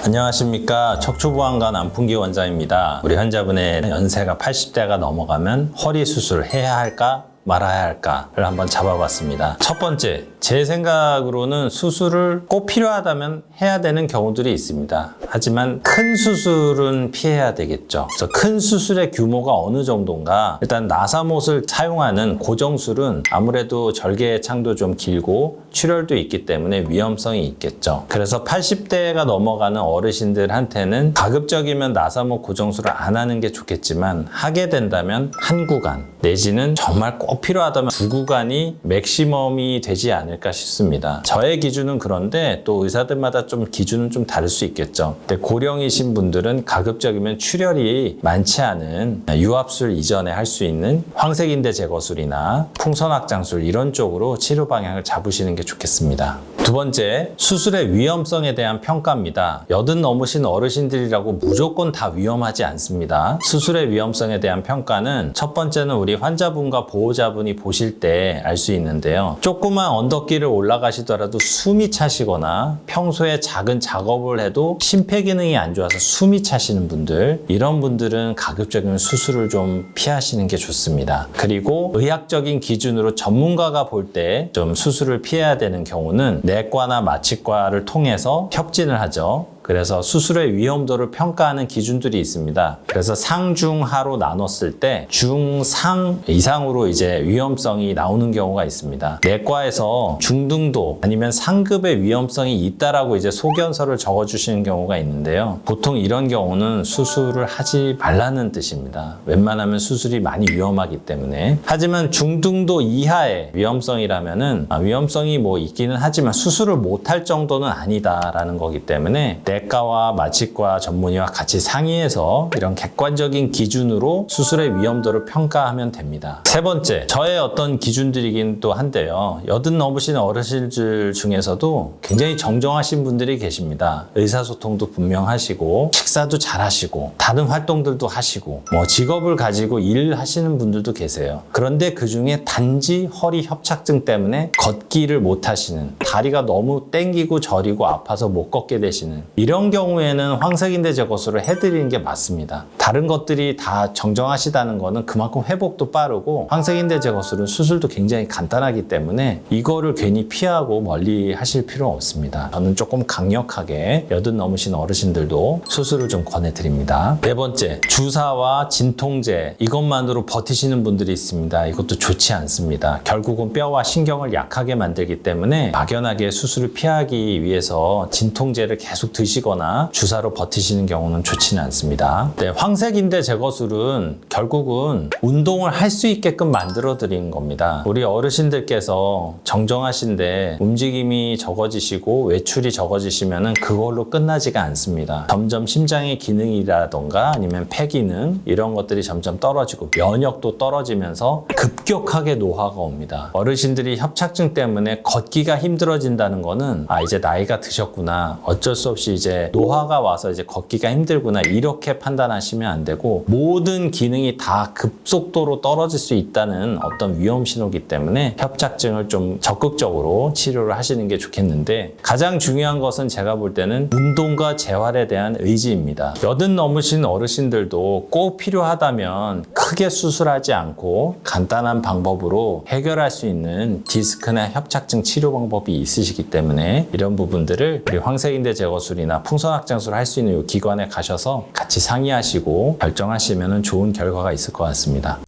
안녕하십니까. 척추보안과 안풍기 원장입니다. 우리 환자분의 연세가 80대가 넘어가면 허리 수술을 해야 할까 말아야 할까를 한번 잡아봤습니다. 첫 번째, 제 생각으로는 수술을 꼭 필요하다면 해야 되는 경우들이 있습니다. 하지만 큰 수술은 피해야 되겠죠. 그래서 큰 수술의 규모가 어느 정도인가, 일단 나사못을 사용하는 고정술은 아무래도 절개의 창도 좀 길고 출혈도 있기 때문에 위험성이 있겠죠. 그래서 80대가 넘어가는 어르신들한테는 가급적이면 나사못 고정술을 안 하는 게 좋겠지만, 하게 된다면 한 구간 내지는 정말 꼭 필요하다면 두 구간이 맥시멈이 되지 않을까 싶습니다. 저의 기준은 그런데 또 의사들마다 좀 기준은 좀 다를 수 있겠죠. 근데 고령이신 분들은 가급적이면 출혈이 많지 않은 유압술 이전에 할 수 있는 황색인대 제거술이나 풍선확장술 이런 쪽으로 치료 방향을 잡으시는 게 좋겠습니다. 두 번째, 수술의 위험성에 대한 평가입니다. 80 넘으신 어르신들이라고 무조건 다 위험하지 않습니다. 수술의 위험성에 대한 평가는 첫 번째는 우리 환자분과 보호자분이 보실 때 알 수 있는데요. 조그만 언덕길을 올라가시더라도 숨이 차시거나 평소에 작은 작업을 해도 심폐기능이 안 좋아서 숨이 차시는 분들, 이런 분들은 가급적이면 수술을 좀 피하시는 게 좋습니다. 그리고 의학적인 기준으로 전문가가 볼 때 좀 수술을 피해야 되는 경우는 내과나 마취과를 통해서 협진을 하죠. 그래서 수술의 위험도를 평가하는 기준들이 있습니다. 그래서 상, 중, 하로 나눴을 때 중, 상 이상으로 이제 위험성이 나오는 경우가 있습니다. 내과에서 중등도 아니면 상급의 위험성이 있다라고 이제 소견서를 적어주시는 경우가 있는데요. 보통 이런 경우는 수술을 하지 말라는 뜻입니다. 웬만하면 수술이 많이 위험하기 때문에. 하지만 중등도 이하의 위험성이라면은 위험성이 뭐 있기는 하지만 수술을 못할 정도는 아니다라는 거기 때문에 내과와 마취과 전문의와 같이 상의해서 이런 객관적인 기준으로 수술의 위험도를 평가하면 됩니다. 세 번째, 저의 어떤 기준들이긴 또 한데요. 80 넘으신 어르신들 중에서도 굉장히 정정하신 분들이 계십니다. 의사소통도 분명하시고 식사도 잘하시고 다른 활동들도 하시고 뭐 직업을 가지고 일을 하시는 분들도 계세요. 그런데 그중에 단지 허리 협착증 때문에 걷기를 못 하시는, 다리가 너무 땡기고 저리고 아파서 못 걷게 되시는, 이런 경우에는 황색인대 제거술을 해드리는 게 맞습니다. 다른 것들이 다 정정하시다는 거는 그만큼 회복도 빠르고 황색인대 제거술은 수술도 굉장히 간단하기 때문에 이거를 괜히 피하고 멀리 하실 필요 없습니다. 저는 조금 강력하게 80 넘으신 어르신들도 수술을 좀 권해드립니다. 네 번째, 주사와 진통제 이것만으로 버티시는 분들이 있습니다. 이것도 좋지 않습니다. 결국은 뼈와 신경을 약하게 만들기 때문에 막연하게 수술을 피하기 위해서 진통제를 계속 드시거나 주사로 버티시는 경우는 좋지는 않습니다. 네, 황색인대 제거술은 결국은 운동을 할 수 있게끔 만들어 드리는 겁니다. 우리 어르신들께서 정정하신데 움직임이 적어지시고 외출이 적어지시면은 그걸로 끝나지가 않습니다. 점점 심장의 기능이라던가 아니면 폐 기능 이런 것들이 점점 떨어지고 면역도 떨어지면서 급격하게 노화가 옵니다. 어르신들이 협착증 때문에 걷기가 힘들어진다는 거는 이제 나이가 드셨구나, 어쩔 수 없이 이제 노화가 와서 이제 걷기가 힘들구나, 이렇게 판단하시면 안 되고, 모든 기능이 다 급속도로 떨어질 수 있다는 어떤 위험 신호이기 때문에 협착증을 좀 적극적으로 치료를 하시는 게 좋겠는데, 가장 중요한 것은 제가 볼 때는 운동과 재활에 대한 의지입니다. 80 넘으신 어르신들도 꼭 필요하다면 크게 수술하지 않고 간단한 방법으로 해결할 수 있는 디스크나 협착증 치료 방법이 있으시기 때문에 이런 부분들을 우리 황색인대 제거술이나 풍선확장술을 할 수 있는 이 기관에 가셔서 같이 상의하시고 결정하시면 좋은 결과가 있을 것 같습니다.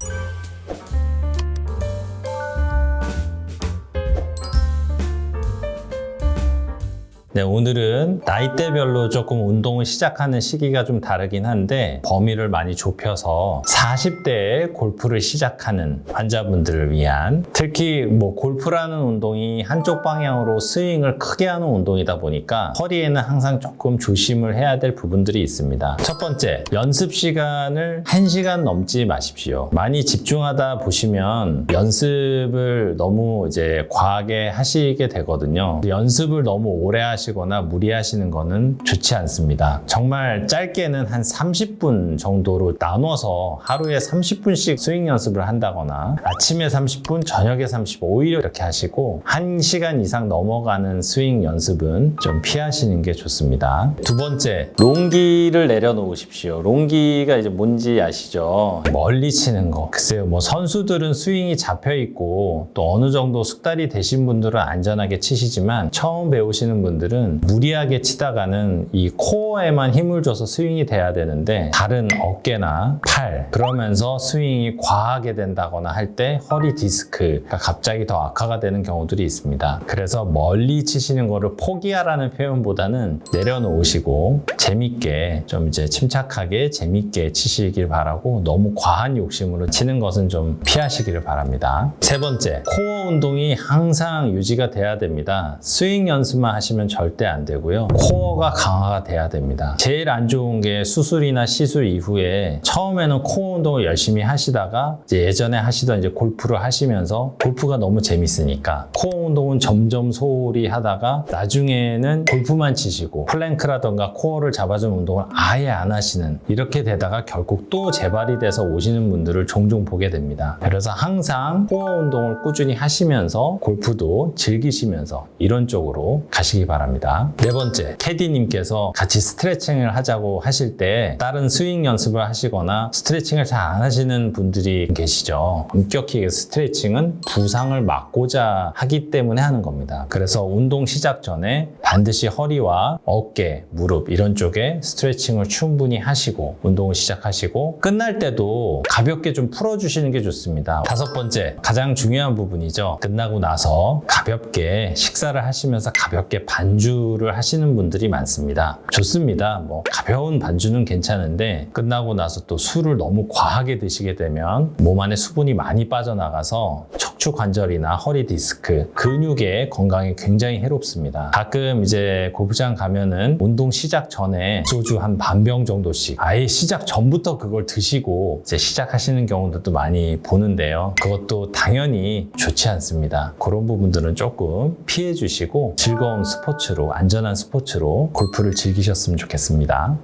네, 오늘은 나이대별로 조금 운동을 시작하는 시기가 좀 다르긴 한데 범위를 많이 좁혀서 40대에 골프를 시작하는 환자분들을 위한, 특히 뭐 골프라는 운동이 한쪽 방향으로 스윙을 크게 하는 운동이다 보니까 허리에는 항상 조금 조심을 해야 될 부분들이 있습니다. 첫 번째, 연습 시간을 1시간 넘지 마십시오. 많이 집중하다 보시면 연습을 너무 이제 과하게 하시게 되거든요. 연습을 너무 오래 하시면 하시거나 무리하시는 거는 좋지 않습니다. 정말 짧게는 한 30분 정도로 나눠서 하루에 30분씩 스윙 연습을 한다거나 아침에 30분, 저녁에 30분 오히려 이렇게 하시고 1시간 이상 넘어가는 스윙 연습은 좀 피하시는 게 좋습니다. 두 번째, 롱기를 내려놓으십시오. 롱기가 이제 뭔지 아시죠? 멀리 치는 거. 글쎄요, 뭐 선수들은 스윙이 잡혀 있고 또 어느 정도 숙달이 되신 분들은 안전하게 치시지만 처음 배우시는 분들은 무리하게 치다가는 이 코어에만 힘을 줘서 스윙이 돼야 되는데 다른 어깨나 팔 그러면서 스윙이 과하게 된다거나 할 때 허리 디스크가 갑자기 더 악화가 되는 경우들이 있습니다. 그래서 멀리 치시는 거를 포기하라는 표현보다는 내려놓으시고 재밌게 좀 이제 침착하게 재밌게 치시길 바라고 너무 과한 욕심으로 치는 것은 좀 피하시기를 바랍니다. 세 번째, 코어 운동이 항상 유지가 돼야 됩니다. 스윙 연습만 하시면 절대 안 되고요. 코어가 강화가 돼야 됩니다. 제일 안 좋은 게 수술이나 시술 이후에 처음에는 코어 운동을 열심히 하시다가 이제 예전에 하시던 이제 골프를 하시면서 골프가 너무 재밌으니까 코어 운동은 점점 소홀히 하다가 나중에는 골프만 치시고 플랭크라던가 코어를 잡아주는 운동을 아예 안 하시는 이렇게 되다가 결국 또 재발이 돼서 오시는 분들을 종종 보게 됩니다. 그래서 항상 코어 운동을 꾸준히 하시면서 골프도 즐기시면서 이런 쪽으로 가시기 바랍니다. 네 번째, 캐디님께서 같이 스트레칭을 하자고 하실 때 다른 스윙 연습을 하시거나 스트레칭을 잘 안 하시는 분들이 계시죠. 엄격히 스트레칭은 부상을 막고자 하기 때문에 하는 겁니다. 그래서 운동 시작 전에 반드시 허리와 어깨, 무릎 이런 쪽에 스트레칭을 충분히 하시고 운동을 시작하시고 끝날 때도 가볍게 좀 풀어주시는 게 좋습니다. 다섯 번째, 가장 중요한 부분이죠. 끝나고 나서 가볍게 식사를 하시면서 가볍게 반주를 하시는 분들이 많습니다. 좋습니다. 뭐 가벼운 반주는 괜찮은데 끝나고 나서 또 술을 너무 과하게 드시게 되면 몸 안에 수분이 많이 빠져나가서 척추 관절이나 허리 디스크, 근육의 건강에 굉장히 해롭습니다. 가끔 이제 골프장 가면은 운동 시작 전에 소주 한 반병 정도씩 아예 시작 전부터 그걸 드시고 이제 시작하시는 경우들도 많이 보는데요. 그것도 당연히 좋지 않습니다. 그런 부분들은 조금 피해 주시고 즐거운 스포츠로, 안전한 스포츠로 골프를 즐기셨으면 좋겠습니다.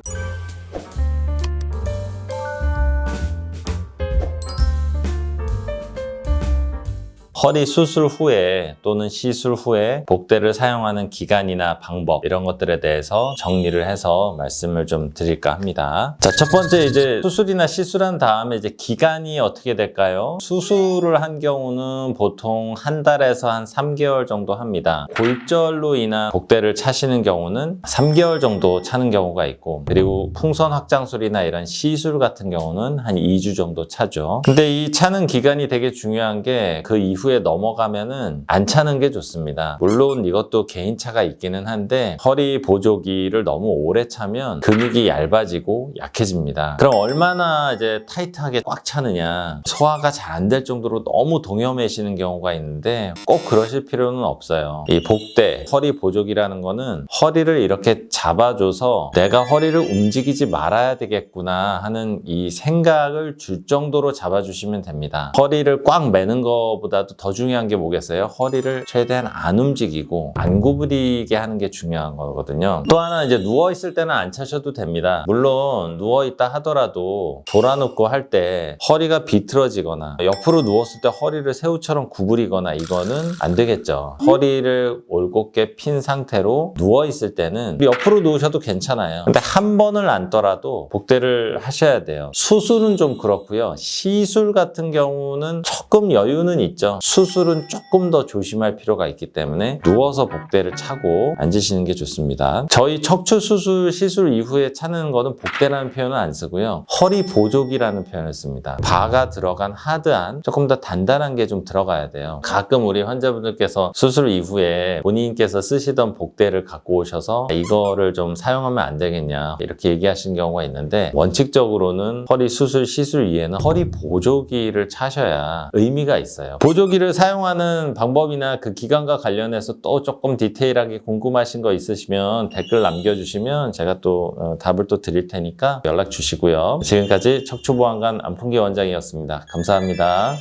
허리 수술 후에 또는 시술 후에 복대를 사용하는 기간이나 방법 이런 것들에 대해서 정리를 해서 말씀을 좀 드릴까 합니다. 자, 첫 번째 이제 수술이나 시술한 다음에 이제 기간이 어떻게 될까요? 수술을 한 경우는 보통 한 달에서 한 3개월 정도 합니다. 골절로 인한 복대를 차시는 경우는 3개월 정도 차는 경우가 있고 그리고 풍선 확장술이나 이런 시술 같은 경우는 한 2주 정도 차죠. 근데 이 차는 기간이 되게 중요한 게 그 이후에 넘어가면은 안 차는 게 좋습니다. 물론 이것도 개인차가 있기는 한데 허리 보조기를 너무 오래 차면 근육이 얇아지고 약해집니다. 그럼 얼마나 이제 타이트하게 꽉 차느냐, 소화가 잘 안 될 정도로 너무 동여매시는 경우가 있는데 꼭 그러실 필요는 없어요. 이 복대, 허리 보조기라는 거는 허리를 이렇게 잡아줘서 내가 허리를 움직이지 말아야 되겠구나 하는 이 생각을 줄 정도로 잡아주시면 됩니다. 허리를 꽉 매는 것보다도 더 중요한 게 뭐겠어요? 허리를 최대한 안 움직이고 안 구부리게 하는 게 중요한 거거든요. 또 하나 이제 누워있을 때는 안 차셔도 됩니다. 물론 누워있다 하더라도 돌아눕고 할 때 허리가 비틀어지거나 옆으로 누웠을 때 허리를 새우처럼 구부리거나 이거는 안 되겠죠. 허리를 올곧게 핀 상태로 누워있을 때는 옆으로 누우셔도 괜찮아요. 근데 한 번을 앉더라도 복대를 하셔야 돼요. 수술은 좀 그렇고요. 시술 같은 경우는 조금 여유는 있죠. 수술은 조금 더 조심할 필요가 있기 때문에 누워서 복대를 차고 앉으시는 게 좋습니다. 저희 척추 수술 시술 이후에 차는 거는 복대라는 표현은 안 쓰고요. 허리 보조기라는 표현을 씁니다. 바가 들어간 하드한 조금 더 단단한 게 좀 들어가야 돼요. 가끔 우리 환자분들께서 수술 이후에 본인께서 쓰시던 복대를 갖고 오셔서 이거를 좀 사용하면 안 되겠냐 이렇게 얘기하시는 경우가 있는데 원칙적으로는 허리 수술 시술 이후에는 허리 보조기를 차셔야 의미가 있어요. 보조기를 사용하는 방법이나 그 기간과 관련해서 또 조금 디테일하게 궁금하신 거 있으시면 댓글 남겨주시면 제가 또 답을 또 드릴 테니까 연락 주시고요. 지금까지 척추보안관 안풍기 원장이었습니다. 감사합니다.